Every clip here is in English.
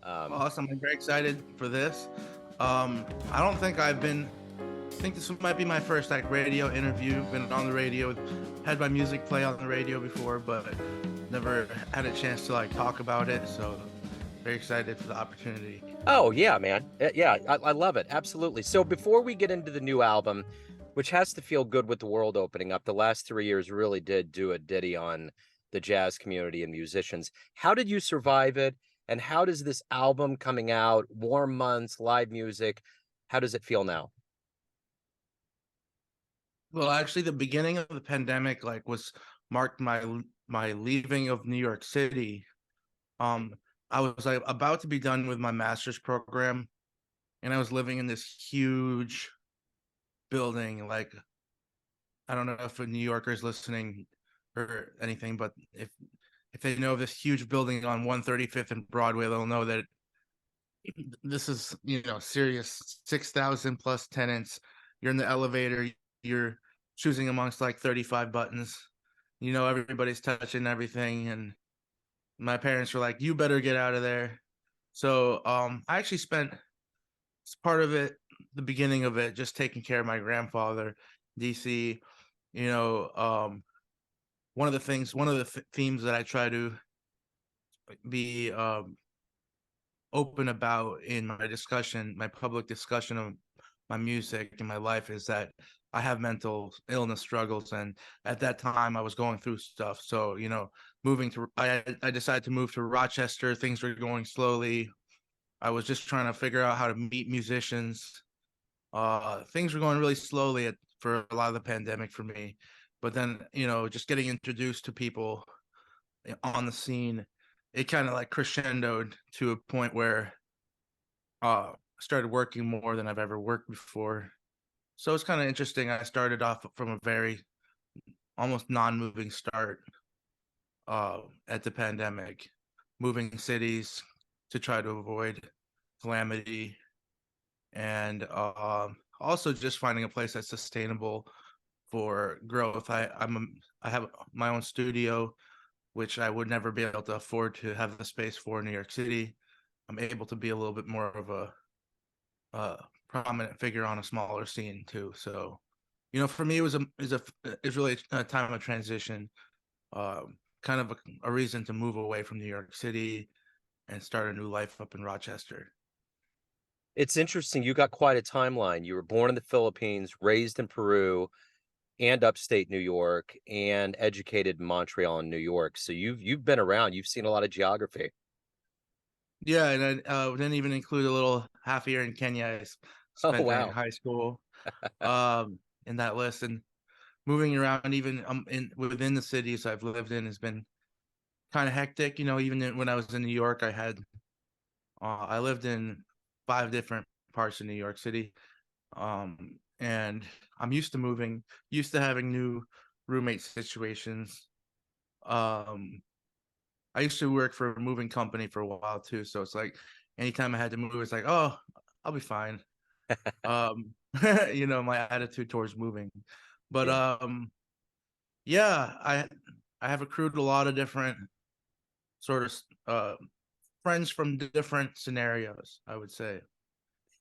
Um, Awesome. I'm very excited for this. I don't think I think this might be my first like radio interview. Been on the radio, had my music play on the radio before, but never had a chance to like talk about it. So very excited for the opportunity. oh yeah, man. Yeah, I love it. Absolutely. So before we get into the new album, which has to feel good with the world opening up, the last 3 years really did do a ditty on the jazz community and musicians. How did you survive it? And how does this album coming out, warm months, live music, how does it feel now? Well, actually, the beginning of the pandemic like was marked my leaving of New York City. Um, I was like about to be done with my master's program, and I was living in this huge building. Like I don't know if a New Yorker's listening or anything, but if they know of this huge building on 135th and Broadway, they'll know that this is serious 6,000 plus tenants. You're in the elevator, you're choosing amongst like 35 buttons. Everybody's touching everything, and my parents were like, "You better get out of there." So I actually spent part of it, the beginning of it, just taking care of my grandfather, DC. You know, one of the themes that I try to be open about in my public discussion of my music and my life is that I have mental illness struggles, and at that time I was going through stuff. So I decided to move to Rochester. Things were going slowly. I was just trying to figure out how to meet musicians. Things were going really slowly for a lot of the pandemic for me, but then just getting introduced to people on the scene, it kind of like crescendoed to a point where started working more than I've ever worked before. So it's kind of interesting. I started off from a very almost non-moving start at the pandemic, moving cities to try to avoid calamity, and also just finding a place that's sustainable for growth. I have my own studio, which I would never be able to afford to have the space for in New York City. I'm able to be a little bit more of a prominent figure on a smaller scene too. So, for me, it was really a time of transition, kind of a reason to move away from New York City and start a new life up in Rochester. It's interesting. You got quite a timeline. You were born in the Philippines, raised in Peru and upstate New York, and educated in Montreal and New York. So you've been around. You've seen a lot of geography. Yeah, and I didn't even include a little half year in Kenya I Oh spent during wow. high school in that list. And moving around even in within the cities I've lived in has been kind of hectic. When I was in New York, I lived in 5 different parts of New York City. And I'm used to having new roommate situations. Um, I used to work for a moving company for a while too, so it's like anytime I had to move, it's like, oh, I'll be fine. Um, my attitude towards moving. But Yeah. yeah, I have accrued a lot of different sort of friends from different scenarios, I would say,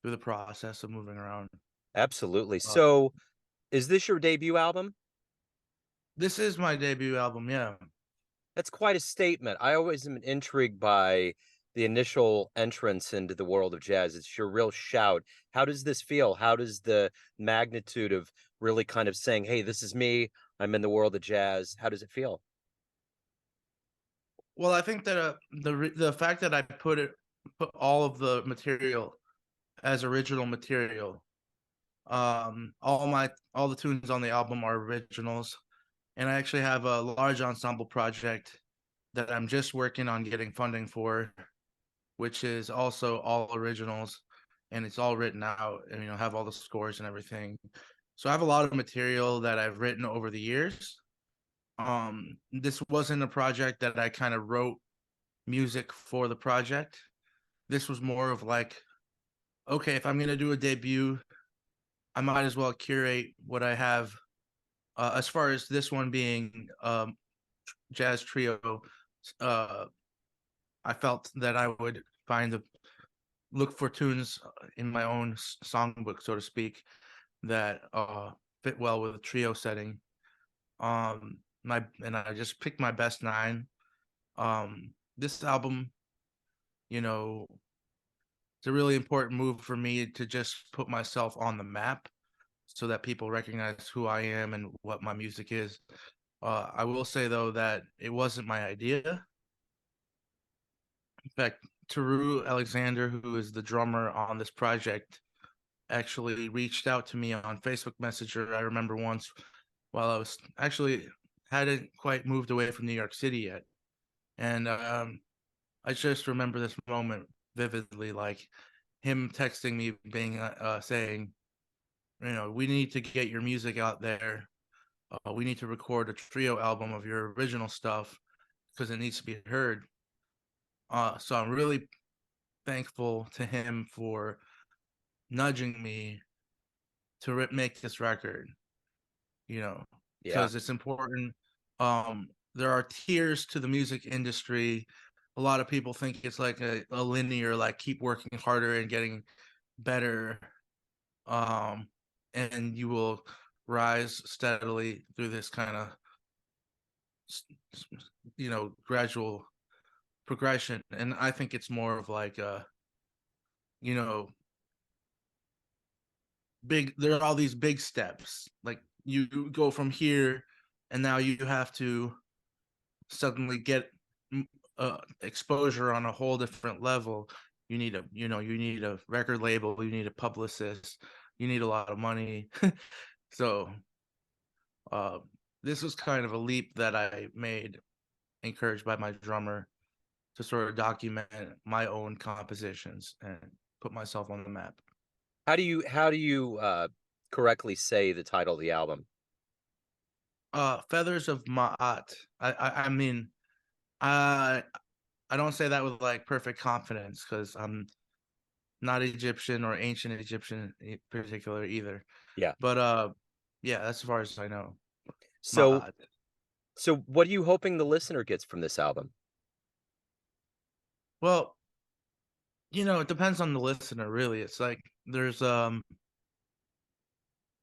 through the process of moving around. Absolutely. Uh, So is this your debut album? this is my debut album, yeah. That's quite a statement. I always am intrigued by the initial entrance into the world of jazz. It's your real shout. How does this feel? How does the magnitude of really kind of saying, "Hey, this is me. I'm in the world of jazz." How does it feel? Well, I think that the fact that I put all of the material as original material, all the tunes on the album are originals, and I actually have a large ensemble project that I'm just working on getting funding for, which is also all originals, and it's all written out, and have all the scores and everything. So I have a lot of material that I've written over the years. This wasn't a project that I kind of wrote music for the project. This was more of like, okay, if I'm gonna do a debut, I might as well curate what I have. As far as this one being jazz trio, uh, I felt that I would look for tunes in my own songbook, so to speak, that fit well with a trio setting. I just picked my best nine. This album, you know, it's a really important move for me to just put myself on the map so that people recognize who I am and what my music is. I will say though that it wasn't my idea. In fact, Teru Alexander, who is the drummer on this project, actually reached out to me on Facebook Messenger. I remember once while I was actually hadn't quite moved away from New York City yet. And I just remember this moment vividly, like him texting me, being saying, we need to get your music out there. We need to record a trio album of your original stuff because it needs to be heard. So I'm really thankful to him for nudging me to make this record, Yeah. because it's important. There are tiers to the music industry. A lot of people think it's like a linear, like keep working harder and getting better, and you will rise steadily through this kind of gradual progression. And I think it's more of like you know there are all these big steps, like you go from here and now you have to suddenly get exposure on a whole different level. You need a record label, you need a publicist, you need a lot of money. So uh this was kind of a leap that I made, encouraged by my drummer, to sort of document my own compositions and put myself on the map. How do you correctly say the title of the album? Feathers of Ma'at. I mean, I I don't say that with like perfect confidence because I'm not Egyptian or ancient Egyptian in particular either. Yeah. But yeah, that's as far as I know. So Ma'at. so what are you hoping the listener gets from this album? Well, it depends on the listener, really. It's like there's a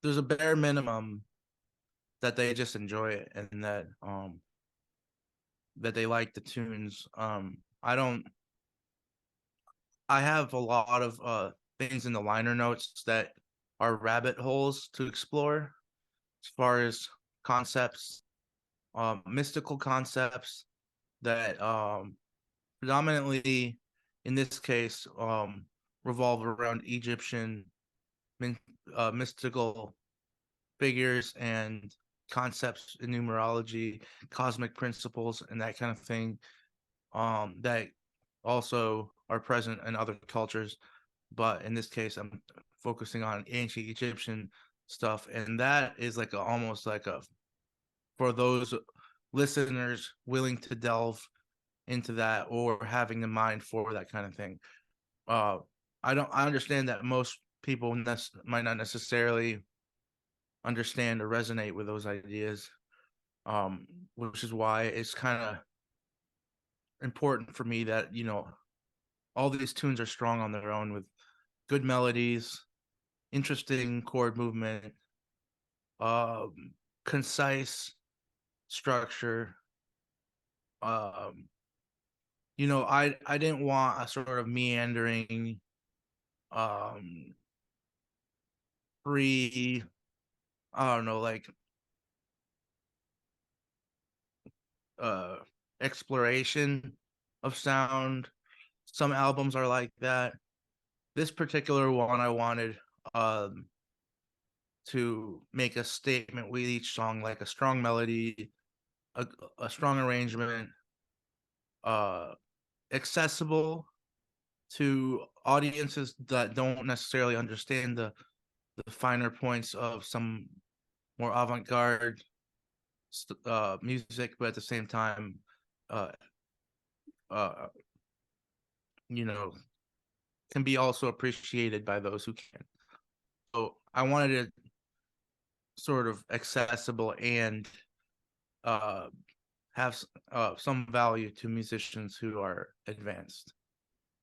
bare minimum that they just enjoy it and that they like the tunes. I have a lot of things in the liner notes that are rabbit holes to explore as far as concepts, mystical concepts that predominantly in this case revolve around Egyptian mystical figures and concepts in numerology, cosmic principles, and that kind of thing, that also are present in other cultures. But in this case, I'm focusing on ancient Egyptian stuff, and that is like almost like a for those listeners willing to delve into that or having the mind for that kind of thing. Uh, I understand that most people might not necessarily understand or resonate with those ideas, which is why it's kind of important for me that all these tunes are strong on their own with good melodies, interesting chord movement, concise structure. Um, I didn't want a sort of meandering, um, free, I don't know, like uh exploration of sound. Some albums are like that. This particular one, I wanted um to make a statement with each song, like a strong melody, a, a strong arrangement, uh accessible to audiences that don't necessarily understand the finer points of some more avant-garde music, but at the same time, uh, uh, you know, can be also appreciated by those who can. So I wanted it sort of accessible and uh, have some value to musicians who are advanced.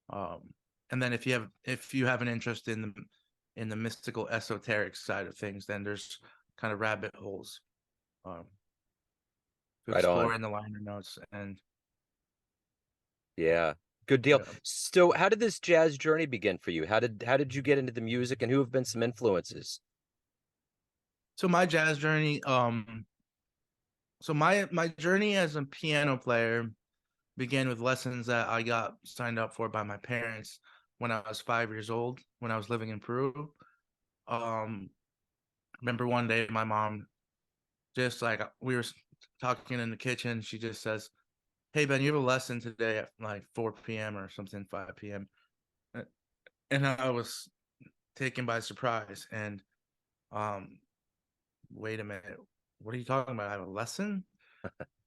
Um, and then if you have an interest in the mystical esoteric side of things, then there's kind of rabbit holes um, to Right explore on. in the liner notes. And Yeah. Good deal. yeah. So how did this jazz journey begin for you? How did you get into the music, and who have been some influences? So my jazz journey, so my journey as a piano player began with lessons that I got signed up for by my parents when I was 5 years old, when I was living in Peru. Um, remember one day my mom just like we were talking in the kitchen, she just says, "Hey Ben, you have a lesson today at like 4 p.m. or something, 5 p.m." And I was taken by surprise. And um, wait a minute, what are you talking about? I have a lesson?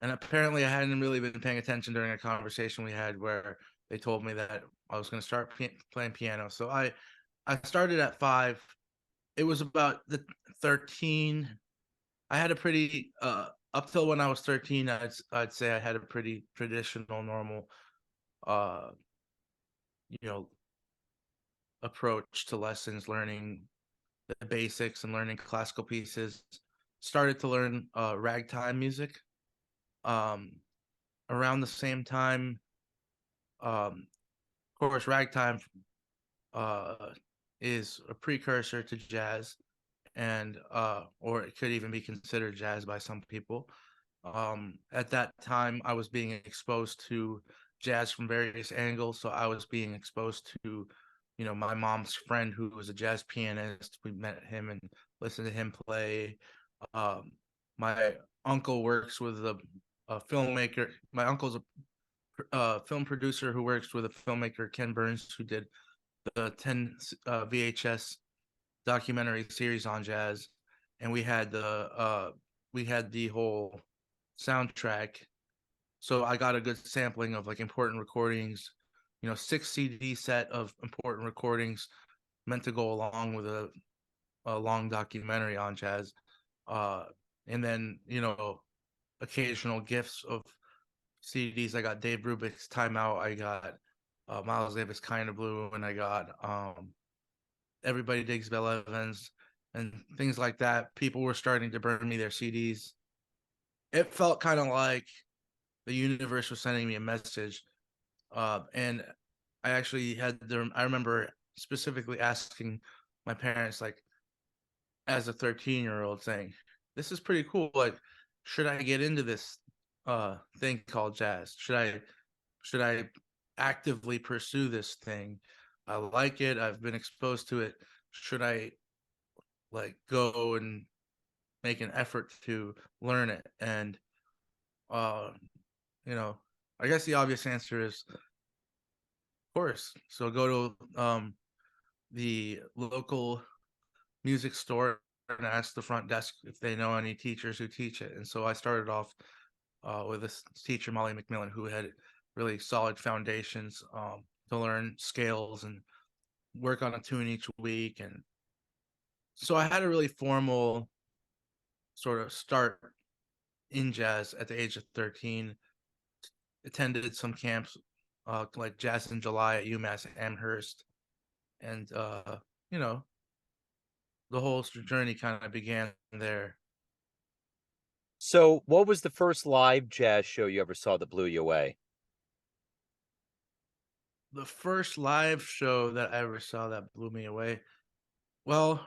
And apparently, I hadn't really been paying attention during a conversation we had where they told me that I was going to start playing piano. So I started at 5. It was about the 13. I had a pretty up till when I was 13, I'd say I had a pretty traditional, normal, uh, you know, approach to lessons, learning the basics and learning classical pieces. Started to learn ragtime music um, around the same time. Of course, ragtime uh, is a precursor to jazz, and or it could even be considered jazz by some people. At that time, I was being exposed to jazz from various angles. So I was being exposed to, my mom's friend who was a jazz pianist. We met him and listened to him play. Um, my uncle works with a filmmaker. My uncle's a film producer who works with a filmmaker, Ken Burns, who did the 10 VHS documentary series on jazz, and we had the whole soundtrack. So I got a good sampling of like important recordings, 6 CD set of important recordings meant to go along with a long documentary on jazz. Uh, and then, occasional gifts of CDs. I got Dave Brubeck's Time Out. I got Miles Davis Kind of Blue, and I got Everybody Digs Bell Evans and things like that. People were starting to burn me their CDs. It felt kind of like the universe was sending me a message. And I actually I remember specifically asking my parents, like, as a 13-year-old, saying, "This is pretty cool. Like, should I get into this thing called jazz? Should I actively pursue this thing? I like it. I've been exposed to it. Should I like go and make an effort to learn it?" And uh, you know, I guess the obvious answer is of course. So go to the local music store and ask the front desk if they know any teachers who teach it. And so I started off with this teacher, Molly McMillan, who had really solid foundations to learn scales and work on a tune each week. And so I had a really formal sort of start in jazz at the age of 13. Attended some camps like Jazz in July at UMass Amherst. And, you know, the whole journey kind of began there. So what was the first live jazz show you ever saw that blew you away? The first live show that I ever saw that blew me away. Well,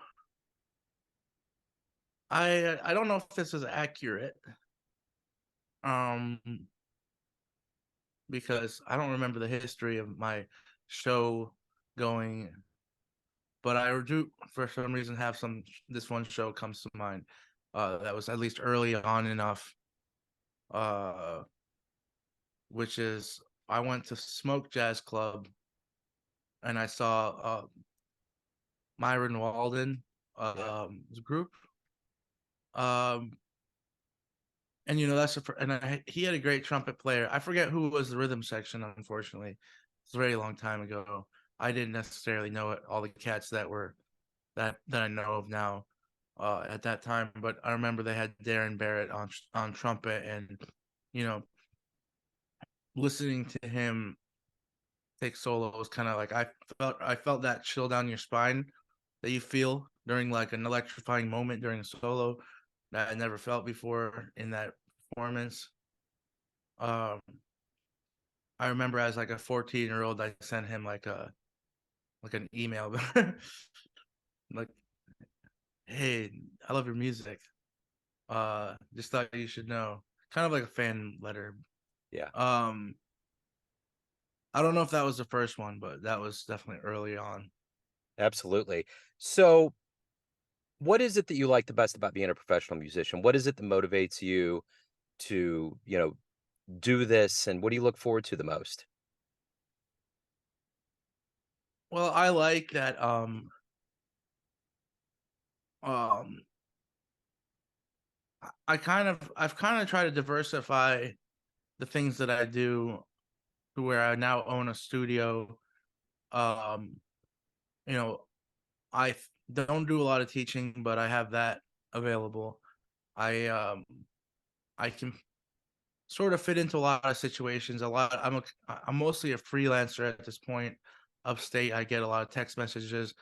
I don't know if this is accurate, um, because I don't remember the history of my show going, but I do for some reason have this one show comes to mind that was at least early on enough, uh, which is I went to Smoke Jazz Club and I saw Myron Walden Yeah. group. Um, and that's he had a great trumpet player. I forget who was the rhythm section. Unfortunately, it's a very long time ago. I didn't necessarily know it, all the cats that I know of now at that time, but I remember they had Darren Barrett on trumpet, and you know, listening to him take solos, kind of like I felt that chill down your spine that you feel during like an electrifying moment during a solo that I never felt before in that performance. Um, I remember as like a 14-year-old, I sent him like an email, like, "Hey, I love your music. Just thought you should know." Kind of like a fan letter. Yeah, Um, I don't know if that was the first one, but that was definitely early on. absolutely. So, what is it that you like the best about being a professional musician? What is it that motivates you to, do this, and what do you look forward to the most? Well, I like that. Um, I've kind of tried to diversify the things that I do to where I now own a studio. Um, you know, don't do a lot of teaching, but I have that available. I um I can sort of fit into a lot of situations. I'm mostly a freelancer at this point. Upstate, I get a lot of text messages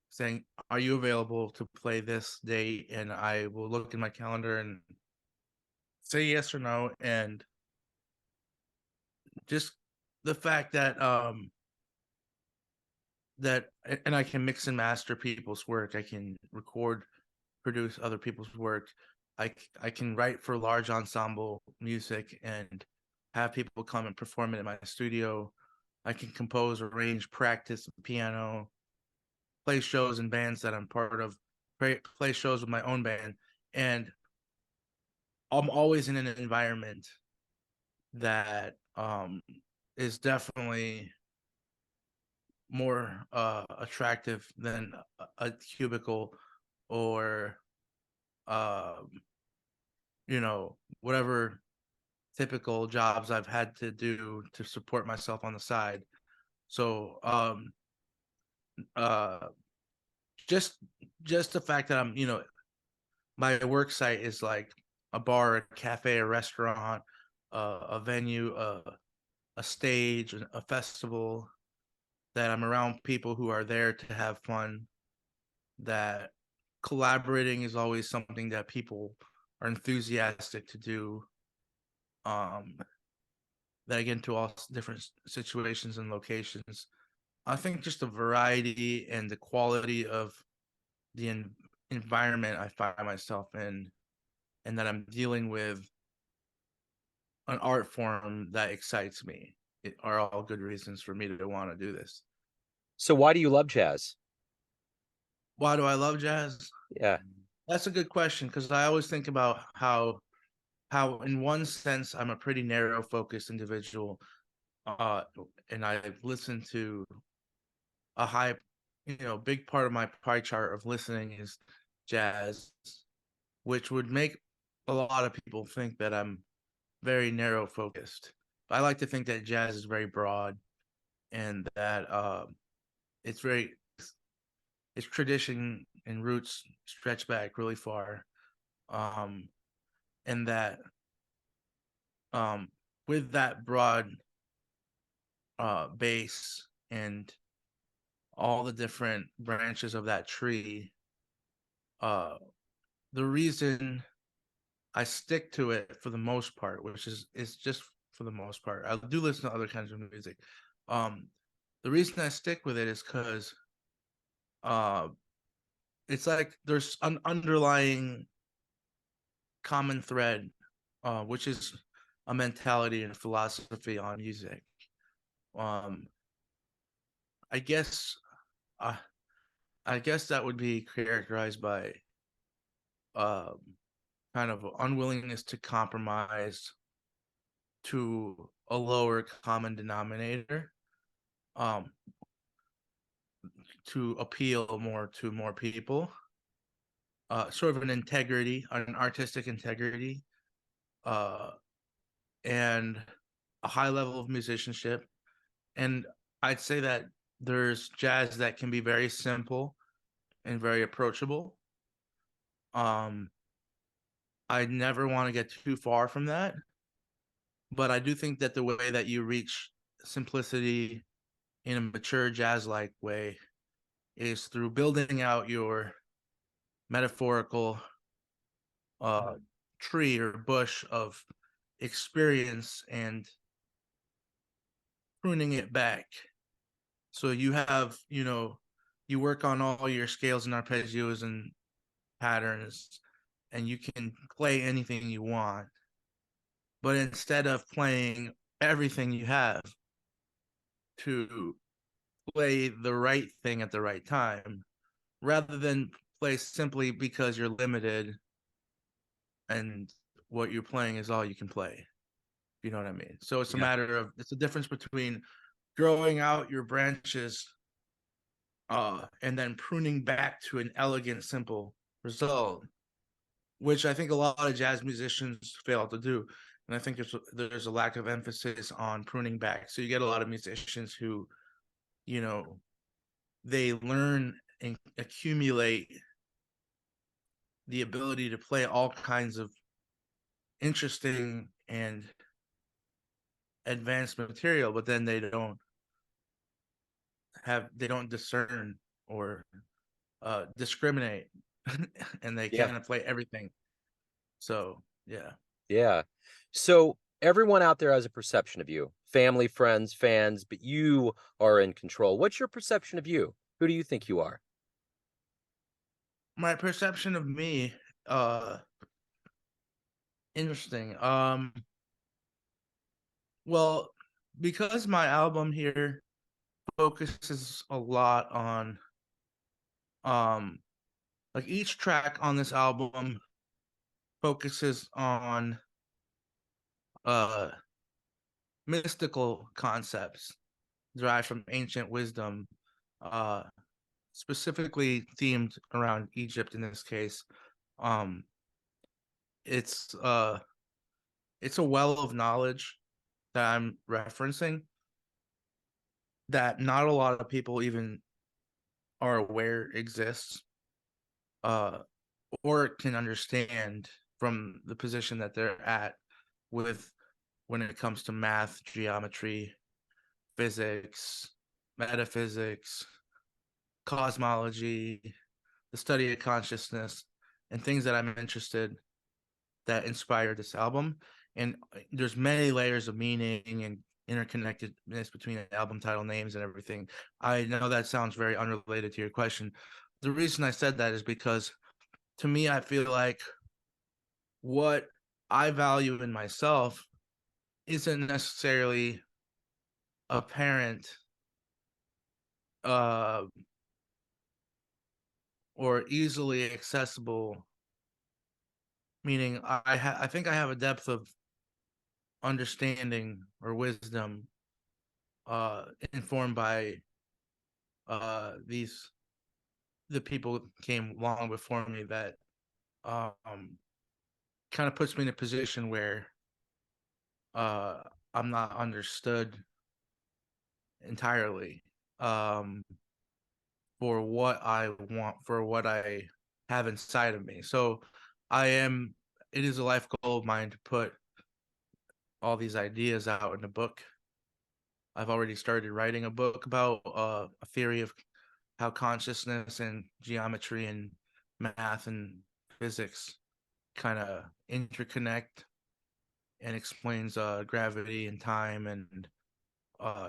saying, "Are you available to play this date?" And I will look in my calendar and say yes or no. And just the fact that and I can mix and master people's work. I can record, produce other people's work. I can write for large ensemble music and have people come and perform it in my studio. I can compose, arrange, practice piano, play shows in bands that I'm part of, play shows with my own band, and I'm always in an environment that is definitely more attractive than a cubicle or um whatever typical jobs I've had to do to support myself on the side. So uh just just the fact that my work site is like a bar, a cafe, a restaurant, a venue, a stage, a festival, that I'm around people who are there to have fun, that collaborating is always something that people are enthusiastic to do. Um, that I get into all different situations and locations. I think just the variety and the quality of the environment I find myself in, and that I'm dealing with an art form that excites me, are all good reasons for me to want to do this. So, why do you love jazz? Why do I love jazz? Yeah. That's a good question because I always think about how in one sense I'm a pretty narrow focused individual, uh, and I listen to a high, big part of my pie chart of listening is jazz, which would make a lot of people think that I'm very narrow focused. I like to think that jazz is very broad and that it's very its tradition and roots stretch back really far. Um, and that um, with that broad base and all the different branches of that tree, uh, the reason I stick to it for the most part, which is just for the most part. I do listen to other kinds of music. Um, the reason I stick with it is because uh, it's like there's an underlying common thread, which is a mentality and philosophy on music. Um, I guess, uh, I guess that would be characterized by uh, kind of unwillingness to compromise to a lower common denominator, um, to appeal more to more people. Sort of an integrity, an artistic integrity, uh, and a high level of musicianship. And I'd say that there's jazz that can be very simple and very approachable. Um, I never want to get too far from that, but I do think that the way that you reach simplicity in a mature jazz-like way is through building out your metaphorical uh tree or bush of experience and pruning it back. So you have, you work on all your scales and arpeggios and patterns, and you can play anything you want. But instead of playing everything you have, to play the right thing at the right time, rather than play simply because you're limited and what you're playing is all you can play. You know what I mean? So it's a Yeah. matter of, it's a difference between growing out your branches and then pruning back to an elegant, simple result, which I think a lot of jazz musicians fail to do. And I think there's a lack of emphasis on pruning back. So you get a lot of musicians who, you know, they learn and accumulate the ability to play all kinds of interesting and advanced material, but then they don't discern or discriminate and they Yeah. can't play everything. So yeah. Yeah. So everyone out there has a perception of you, family, friends, fans, but you are in control. What's your perception of you? Who do you think you are? My perception of me, uh interesting. Well, because my album here focuses a lot on um like each track on this album focuses on uh mystical concepts derived from ancient wisdom, uh specifically themed around Egypt in this case. Um it's uh it's a well of knowledge that I'm referencing that not a lot of people even are aware exists, uh or can understand from the position that they're at with when it comes to math, geometry, physics, metaphysics, cosmology, the study of consciousness, and things that I'm interested that inspired this album. And there's many layers of meaning and interconnectedness between the album title names and everything. I know that sounds very unrelated to your question. The reason I said that is because to me, I feel like what I value in myself isn't necessarily apparent uh, or easily accessible. Meaning, I think I have a depth of understanding or wisdom informed by these the people came long before me that um kind of puts me in a position where uh I'm not understood entirely um for what I want, for what I have inside of me. So I am it is a life goal of mine to put all these ideas out in a book. I've already started writing a book about a theory of how consciousness and geometry and math and physics kind of interconnect and explains gravity and time, and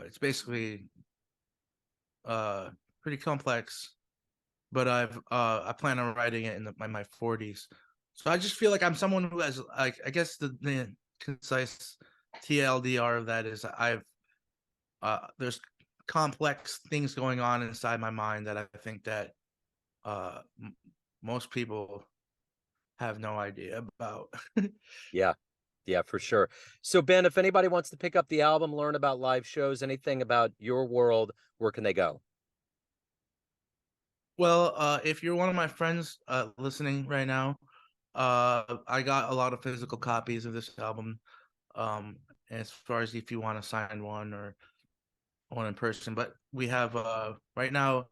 it's basically uh pretty complex, but I plan on writing it in my 40s. So I just feel like I'm someone who has, like, I guess the concise TLDR of that is I've there's complex things going on inside my mind that I think that uh most people have no idea about. Yeah. Yeah, for sure. So Ben, if anybody wants to pick up the album, learn about live shows, anything about your world, where can they go? Well, if you're one of my friends listening right now, I got a lot of physical copies of this album. Um, as far as if you want to sign one or one in person, but we have right now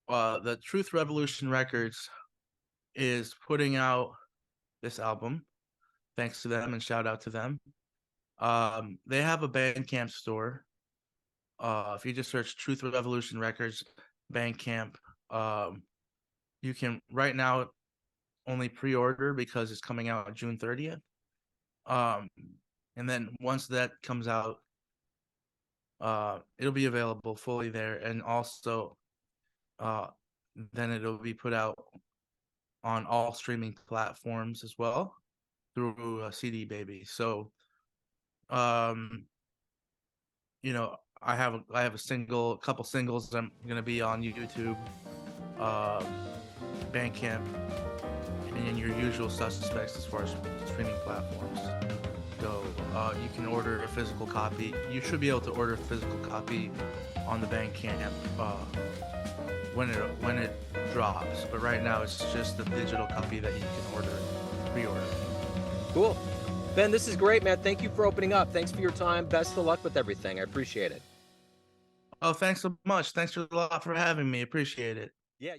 the Truth Revolution Records is putting out this album. Thanks to them and shout out to them. They have a Bandcamp store. If you just search Truth Revolution Records, Bandcamp, you can right now only pre-order because it's coming out on June 30th. And then once that comes out, it'll be available fully there, and also then it'll be put out on all streaming platforms as well through CD Baby. So, you know, I have a couple singles that I'm gonna be on YouTube, Bandcamp, and your usual suspects as far as streaming platforms go. You can order a physical copy. You should be able to order a physical copy on the Bandcamp when it drops. But right now, it's just the digital copy that you can pre-order. Cool. Ben, this is great, man. Thank you for opening up. Thanks for your time. Best of luck with everything. I appreciate it. Oh, thanks so much. Thanks a lot for having me. Appreciate it. Yeah.